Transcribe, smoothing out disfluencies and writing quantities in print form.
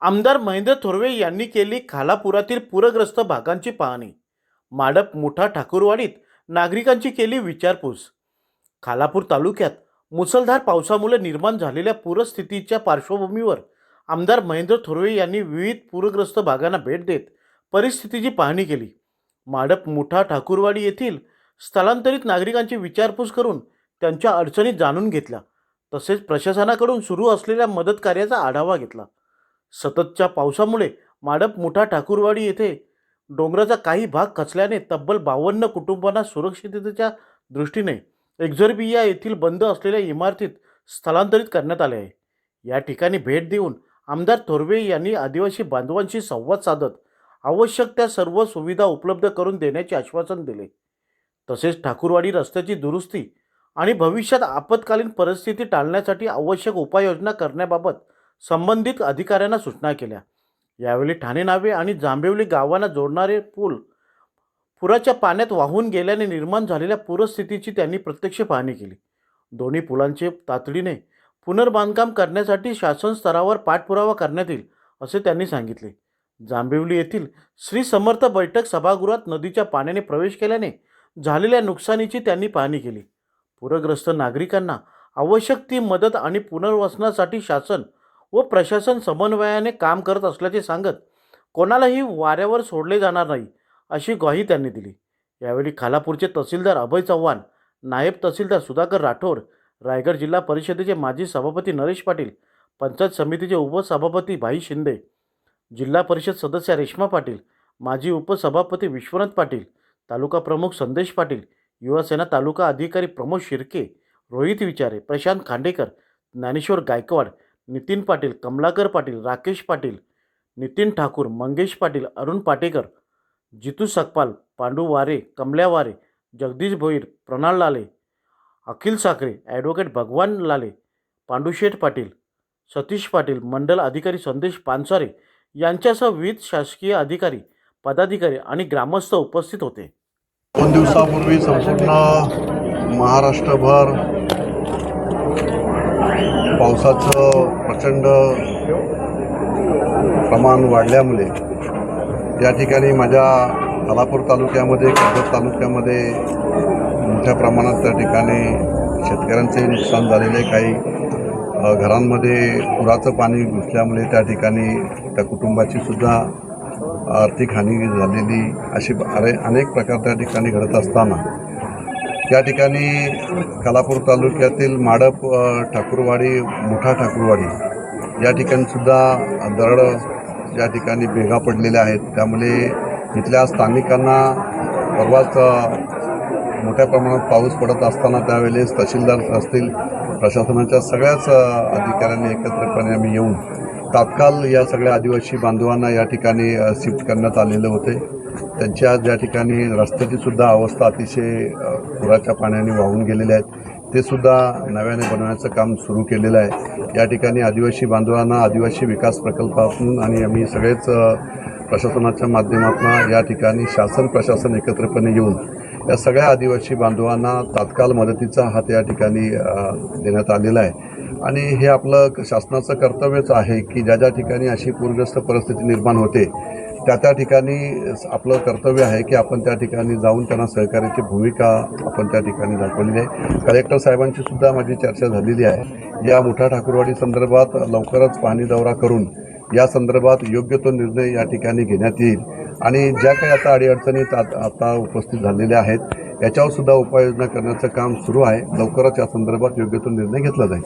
आमदार महेंद्र थोरवे यांनी केली खालापुरातील पूरग्रस्त भागांची पाहणी. माडप मुठा ठाकूरवाडीत नागरिकांची केली विचारपूस. खालापूर तालुक्यात मुसळधार पावसामुळे निर्माण झालेल्या पूरस्थितीच्या पार्श्वभूमीवर आमदार महेंद्र थोरवे यांनी विविध पूरग्रस्त भागांना भेट देत परिस्थितीची पाहणी केली. माडप मुठा ठाकूरवाडी येथील स्थलांतरित नागरिकांची विचारपूस करून त्यांच्या अडचणी जाणून घेतल्या. तसेच प्रशासनाकडून सुरू असलेल्या मदत कार्याचा आढावा घेतला. सततच्या पावसामुळे माडप मुठा ठाकूरवाडी येथे डोंगराचा काही भाग खचल्याने तब्बल 52 कुटुंबांना सुरक्षिततेच्या दृष्टीने एक्झर्बिया येथील बंद असलेल्या इमारतीत स्थलांतरित करण्यात आले आहे. या ठिकाणी भेट देऊन आमदार थोरवे यांनी आदिवासी बांधवांशी संवाद साधत आवश्यक त्या सर्व सुविधा उपलब्ध करून देण्याचे आश्वासन दिले. तसेच ठाकूरवाडी रस्त्याची दुरुस्ती आणि भविष्यात आपत्कालीन परिस्थिती टाळण्यासाठी आवश्यक उपाययोजना करण्याबाबत संबंधित अधिकाऱ्यांना सूचना केल्या. यावेळी ठाणे नावे आणि जांभिवली गावांना जोडणारे पूल पुराच्या पाण्यात वाहून गेल्याने निर्माण झालेल्या पूरस्थितीची त्यांनी प्रत्यक्ष पाहणी केली. दोन्ही पुलांचे तातडीने पुनर्बांधकाम करण्यासाठी शासन स्तरावर पाठपुरावा करण्यात येईल असे त्यांनी सांगितले. जांभिवली येथील श्री समर्थ बैठक सभागृहात नदीच्या पाण्याने प्रवेश केल्याने झालेल्या नुकसानीची त्यांनी पाहणी केली. पूरग्रस्त नागरिकांना आवश्यक ती मदत आणि पुनर्वसनासाठी शासन व प्रशासन समन्वयाने काम करत असल्याचे सांगत कोणालाही वाऱ्यावर सोडले जाणार नाही अशी ग्वाही त्यांनी दिली. यावेळी खालापूरचे तहसीलदार अभय चव्हाण, नायब तहसीलदार सुधाकर राठोड, रायगड जिल्हा परिषदेचे माजी सभापती नरेश पाटील, पंचायत समितीचे उपसभापती भाई शिंदे, जिल्हा परिषद सदस्य रेश्मा पाटील, माजी उपसभापती विश्वनाथ पाटील, तालुका प्रमुख संदेश पाटील, युवासेना तालुका अधिकारी प्रमोद शिर्के, रोहित विचारे, प्रशांत खांडेकर, ज्ञानेश्वर गायकवाड, नितीन पाटील, कमलाकर पाटील, राकेश पाटील, नितीन ठाकूर, मंगेश पाटील, अरुण पाटेकर, जितू सकपाल, पांडू वारे, कमल्या वारे, जगदीश भोईर, प्रणाल लाले, अखिल साखरे, ॲडव्होकेट भगवान लाले, पांडुशेठ पाटील, सतीश पाटील, मंडल अधिकारी संदेश पानसारे यांच्यासह विविध शासकीय अधिकारी, पदाधिकारी आणि ग्रामस्थ उपस्थित होते. 2 दिवसापूर्वी संपूर्ण महाराष्ट्रभर पावसाचं प्रचंड प्रमाण वाढल्यामुळे या ठिकाणी माझ्या खालापूर तालुक्यामध्ये, कर्जत तालुक्यामध्ये मोठ्या प्रमाणात त्या ठिकाणी शेतकऱ्यांचे नुकसान झालेले, काही घरांमध्ये पुराचं पाणी घुसल्यामुळे त्या ठिकाणी त्या कुटुंबाची सुद्धा आर्थिक हानी झालेली, अशी अनेक प्रकार त्या ठिकाणी घडत असताना या ठिकाणी खालापूर तालुक्यातील माडप ठाकूरवाडी, मुठा ठाकूरवाडी या ठिकाणी सुद्धा दरड या ठिकाणी भेगा पडलेल्या आहेत. त्यामुळे इथल्या स्थानिकांना परवाच मोठ्या प्रमाणात पाऊस पडत असताना त्यावेळेस तहसीलदार असतील, प्रशासनाच्या सगळ्याच अधिकाऱ्यांनी एकत्रितपणे आम्ही येऊन तात्काळ या सगळ्या आदिवासी बांधवांना या ठिकाणी शिफ्ट करण्यात आलेले होते. त्यांच्या ज्या ठिकाणी रस्त्याची सुद्धा अवस्था अतिशय पुराच्या पाण्याने वाहून गेलेल्या आहेत, ते सुद्धा नव्याने बनवण्याचं काम सुरू केलेलं आहे. या ठिकाणी आदिवासी बांधवांना आदिवासी विकास प्रकल्पातून आणि आम्ही सगळेच प्रशासनाच्या माध्यमातून या ठिकाणी शासन प्रशासन एकत्रितपणे येऊन या सगळ्या आदिवासी बांधवांना तात्काळ मदतीचा हात या ठिकाणी देण्यात आलेला आहे. आणि हे आपलं शासनाचं कर्तव्यच आहे की ज्या ज्या ठिकाणी अशी पूरग्रस्त परिस्थिती निर्माण होते त्या ठिकाणी आपलं कर्तव्य आहे की आपण त्या ठिकाणी जाऊन त्यांना सहकार्याची भूमिका आपण त्या ठिकाणी दाखवलेली आहे. कलेक्टर साहेबांची सुद्धा माझी चर्चा झालेली आहे. या मुठा ठाकूरवाडी संदर्भात लवकरच पाहणी दौरा करून या संदर्भात योग्य तो निर्णय या ठिकाणी घेण्यात येईल. आणि ज्या काही आता अडीअडचणी आता उपस्थित झालेल्या आहेत याच्यावर सुद्धा उपाययोजना करण्याचं काम सुरू आहे. लवकरच या संदर्भात योग्य तो निर्णय घेतला जाईल.